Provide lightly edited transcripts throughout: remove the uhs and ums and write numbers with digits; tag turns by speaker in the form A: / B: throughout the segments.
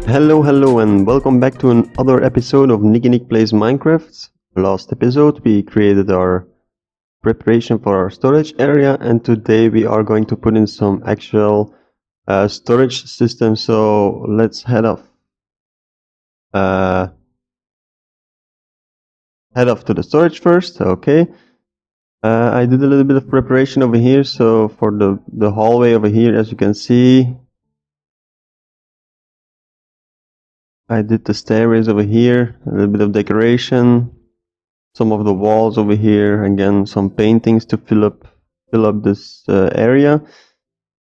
A: Hello and welcome back to another episode of NikkiNick Plays Minecraft. Last episode we created our preparation for our storage area, and today we are going to put in some actual storage system. So let's head off to the storage first. Okay. I did a little bit of preparation over here. So for the hallway over here, as you can see, I did the stairways over here, a little bit of decoration, some of the walls over here, again some paintings to fill up this area.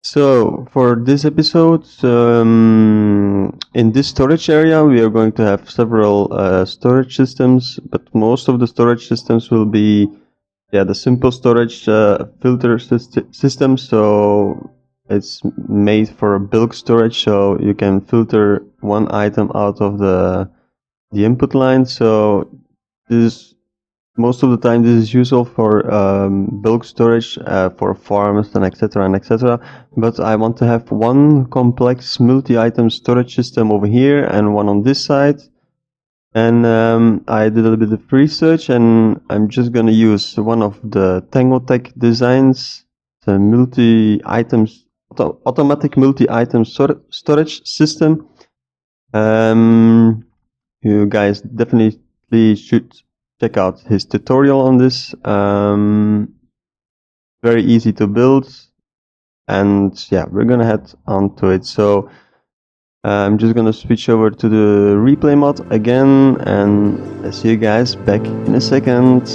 A: So for this episode, in this storage area we are going to have several storage systems, but most of the storage systems will be the simple storage filter system. So it's made for bulk storage, so you can filter one item out of the input line. So this most of the time this is useful for bulk storage for farms and etc. But I want to have one complex multi-item storage system over here and one on this side. And I did a little bit of research, and I'm just gonna use one of the TangoTek designs, the automatic multi-item storage system. You guys definitely should check out his tutorial on this. Very easy to build, and yeah, we're gonna head on to it. So I'm just gonna switch over to the replay mod again, and I'll see you guys back in a second.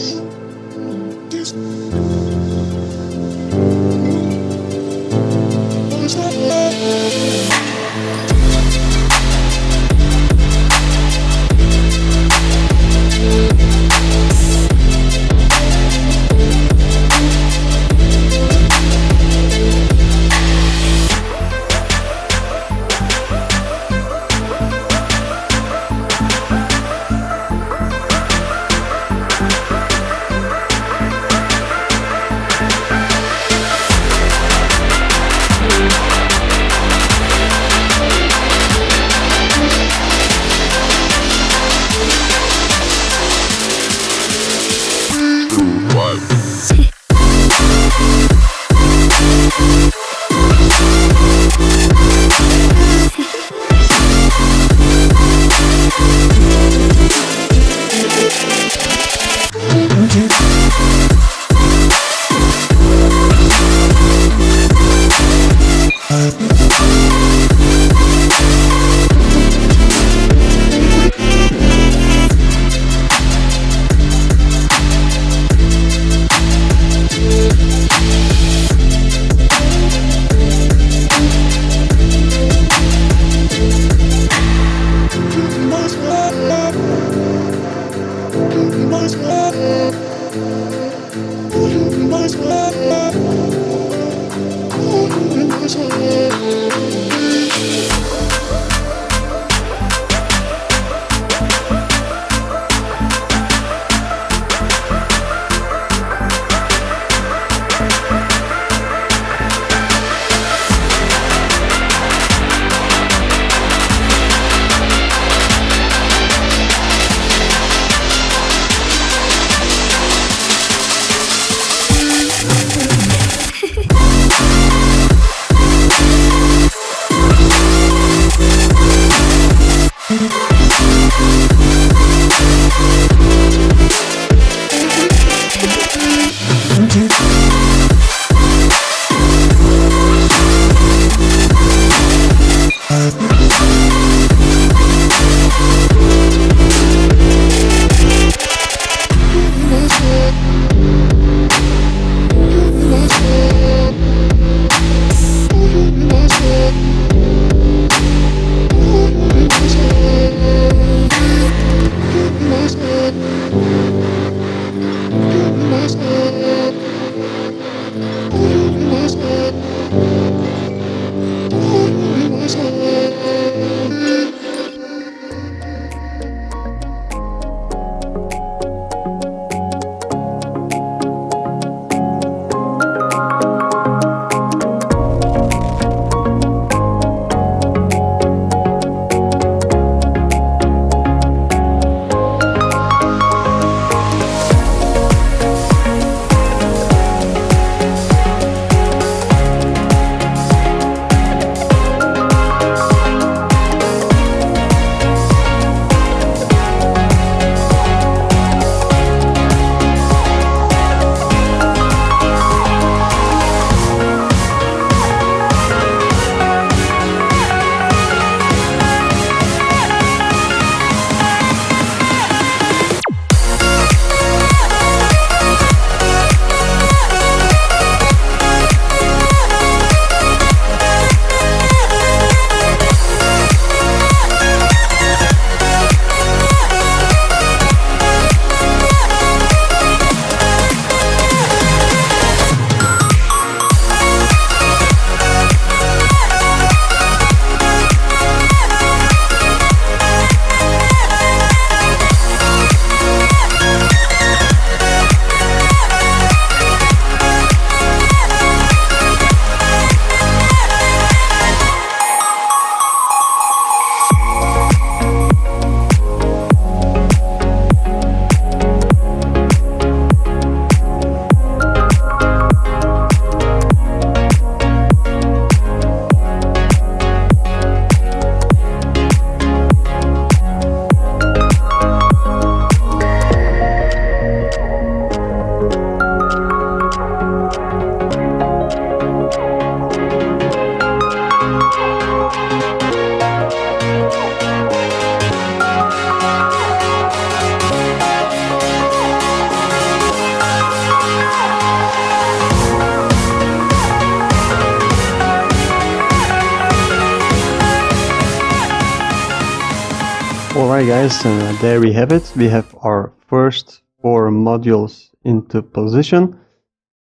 A: Alright guys, and there we have it. We have our first 4 modules into position.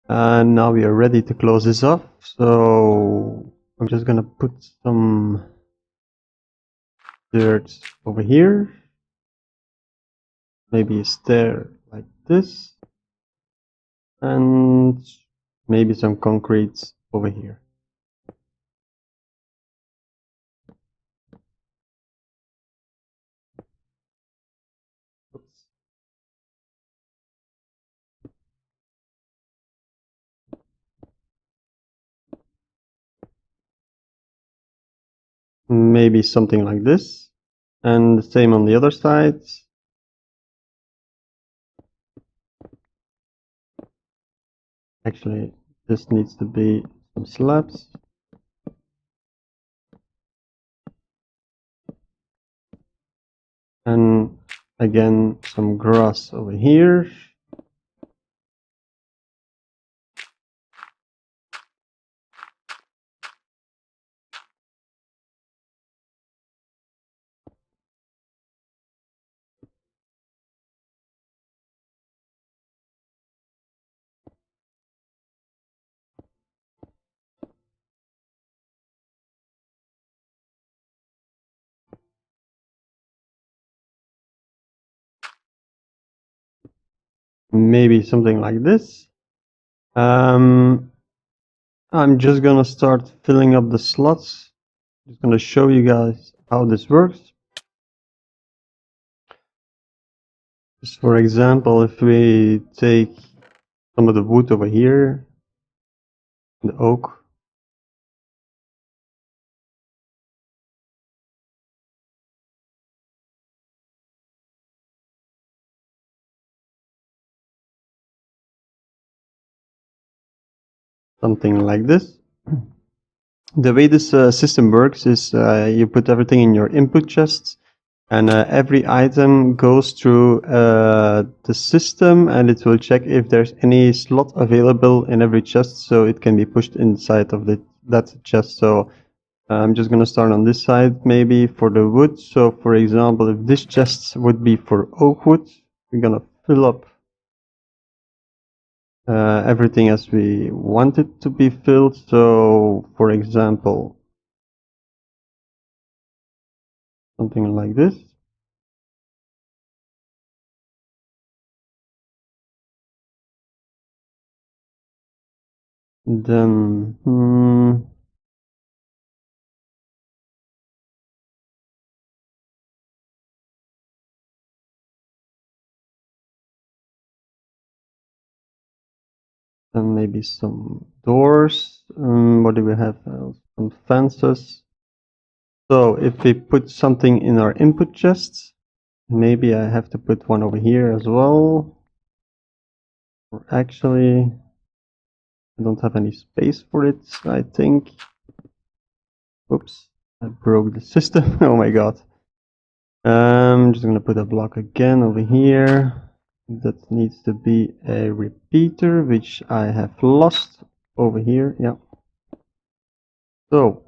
A: And now we are ready to close this off. So I'm just gonna put some dirt over here. Maybe a stair like this. And maybe some concrete over here. Maybe something like this. And the same on the other side. Actually, this needs to be some slabs. And again, some grass over here. Maybe something like this. I'm just gonna start filling up the slots. Just gonna show you guys how this works. Just for example, if we take some of the wood over here, the oak, something like this. The way this system works is you put everything in your input chests, and every item goes through the system, and it will check if there's any slot available in every chest, so it can be pushed inside of that chest. So I'm just gonna start on this side, maybe for the wood. So for example, if this chest would be for oak wood, we're gonna fill up everything as we want it to be filled. So for example, something like this. Then then maybe some doors. What do we have? Some fences. So if we put something in our input chests, maybe I have to put one over here as well. Or actually, I don't have any space for it, I think. Oops, I broke the system. Oh my god. I'm just gonna put a block again over here. That needs to be a repeater, which I have lost over here. Yeah. So,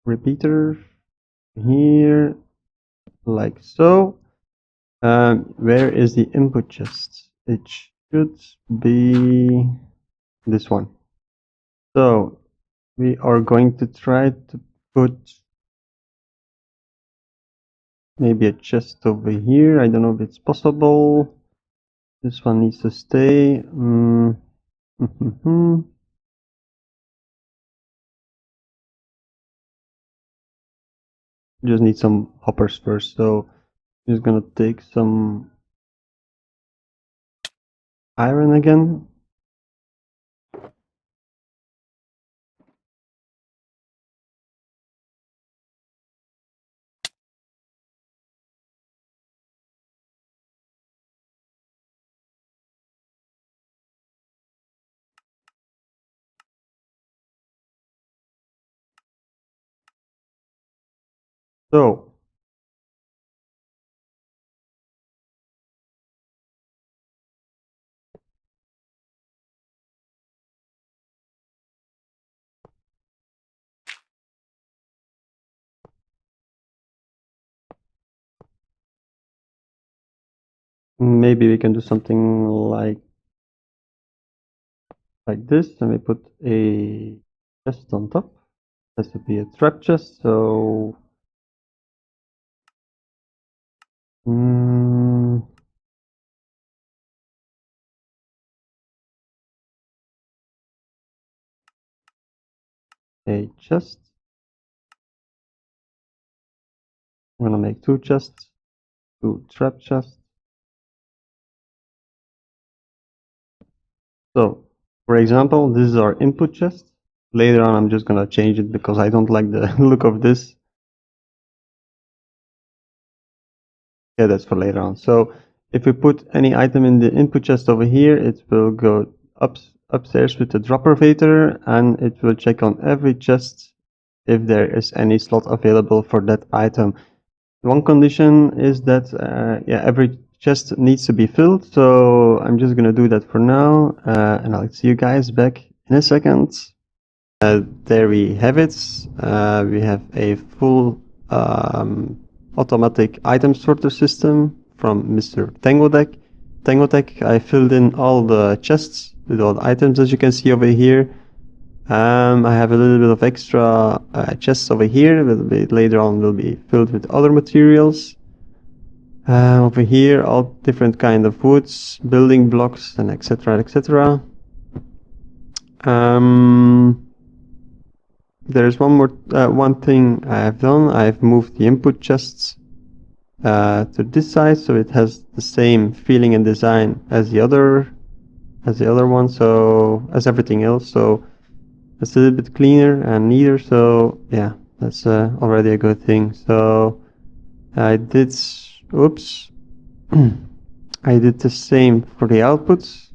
A: repeater here, like so. Where is the input chest? It should be this one. So, we are going to try to put maybe a chest over here. I don't know if it's possible. This one needs to stay. Just need some hoppers first. So I'm just gonna take some iron again. So Maybe we can do something like this, and we put a chest on top. This would be a trap chest, so a chest. I'm gonna make 2 chests, 2 trap chests. So, for example, this is our input chest. Later on, I'm just gonna change it because I don't like the look of this. Yeah, that's for later on. So, if we put any item in the input chest over here, it will go upstairs with the dropper fader, and it will check on every chest if there is any slot available for that item. One condition is that yeah, every chest needs to be filled, so I'm just gonna do that for now, and I'll see you guys back in a second. There we have it. We have a full automatic item sorter system from Mr. TangoTek. I filled in all the chests with all the items, as you can see over here. I have a little bit of extra chests over here. Later on will be filled with other materials. Over here, all different kind of woods, building blocks, and etc. etc. There's one thing I have done. I've moved the input chests to this side, so it has the same feeling and design as the other one. So as everything else, so it's a little bit cleaner and neater. So yeah, that's already a good thing. So I did. Oops. I did the same for the outputs.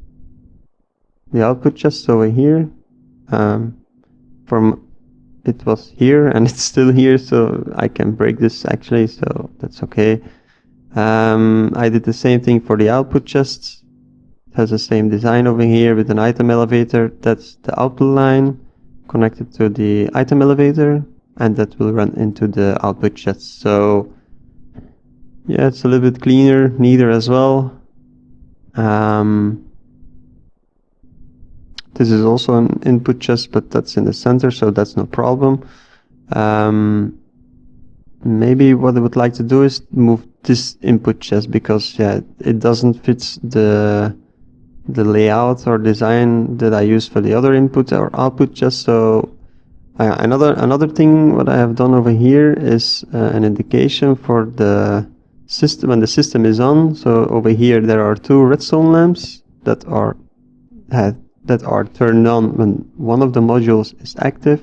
A: The output chest over here. From it was here and it's still here, so I can break this actually, so that's okay. I did the same thing for the output chests. It has the same design over here with an item elevator. That's the output line connected to the item elevator, and that will run into the output chest. So yeah, it's a little bit cleaner, neater as well. This is also an input chest, but that's in the center, so that's no problem. Maybe what I would like to do is move this input chest, because yeah, it doesn't fit the layout or design that I use for the other input or output chest. So another thing what I have done over here is an indication for the system when the system is on. So over here there are 2 redstone lamps that are turned on when one of the modules is active.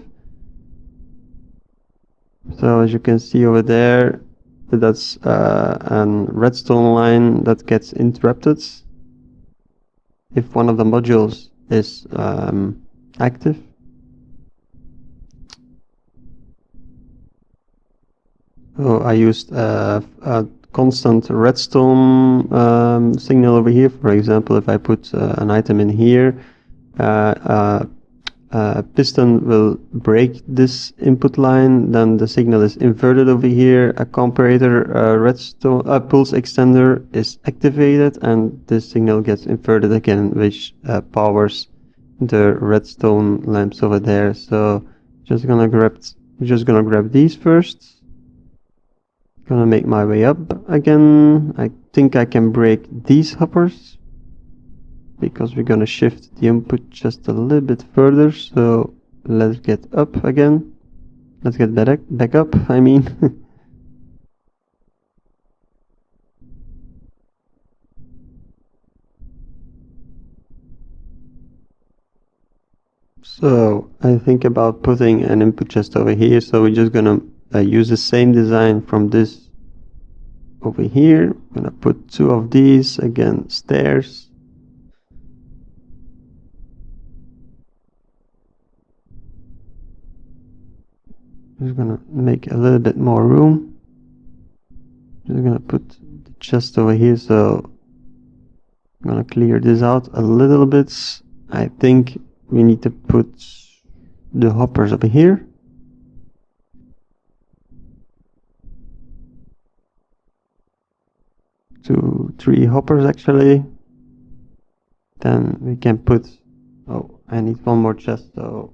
A: So as you can see over there, that's a redstone line that gets interrupted if one of the modules is active. So I used a constant redstone signal over here. For example, if I put an item in here, piston will break this input line, then the signal is inverted over here, a comparator redstone pulse extender is activated, and this signal gets inverted again, which powers the redstone lamps over there. So just gonna grab these first. Gonna make my way up again. I think I can break these hoppers, because we're gonna shift the input just a little bit further. So let's get up again. Let's get back up, I mean. So I think about putting an input chest over here. So we're just gonna use the same design from this over here. I'm gonna put 2 of these, again, stairs. Just gonna make a little bit more room. Just gonna put the chest over here, so I'm gonna clear this out a little bit. I think we need to put the hoppers over here. 2, 3 hoppers actually. Then we can put, oh, I need one more chest, so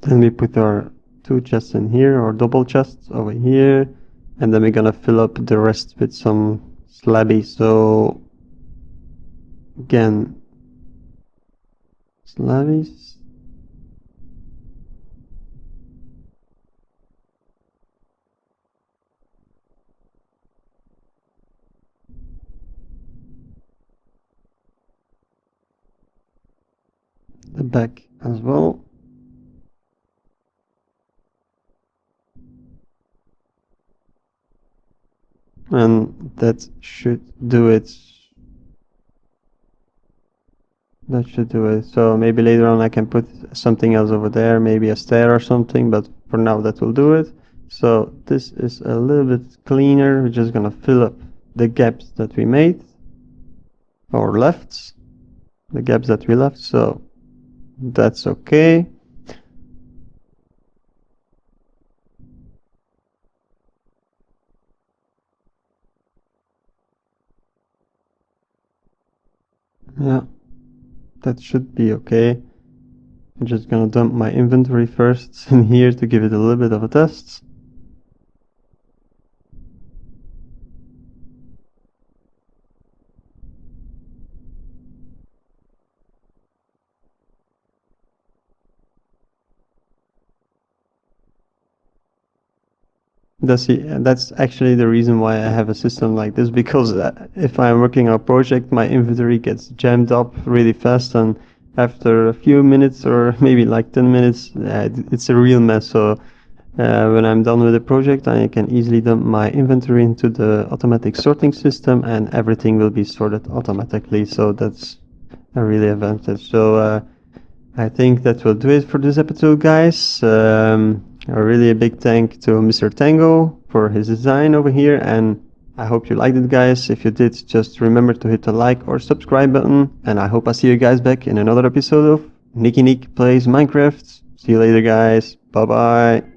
A: then we put our 2 chests in here, or double chests over here, and then we're gonna fill up the rest with some slabby. So again, slabbies. The back as well. And that should do it. That should do it. So maybe later on I can put something else over there, maybe a stair or something, but for now that will do it. So this is a little bit cleaner. We're just gonna fill up the gaps that we made, or left, the gaps that we left, so that's okay. Yeah, that should be okay. I'm just gonna dump my inventory first in here to give it a little bit of a test. That's actually the reason why I have a system like this, because if I'm working on a project, my inventory gets jammed up really fast, and after a few minutes or maybe like 10 minutes, it's a real mess. So when I'm done with the project, I can easily dump my inventory into the automatic sorting system, and everything will be sorted automatically. So that's a really advantage. So I think that will do it for this episode, guys. A really big thank to Mr. Tango for his design over here, and I hope you liked it, guys. If you did, just remember to hit the like or subscribe button, and I hope I see you guys back in another episode of NikkiNick Plays Minecraft. See you later, guys. Bye bye.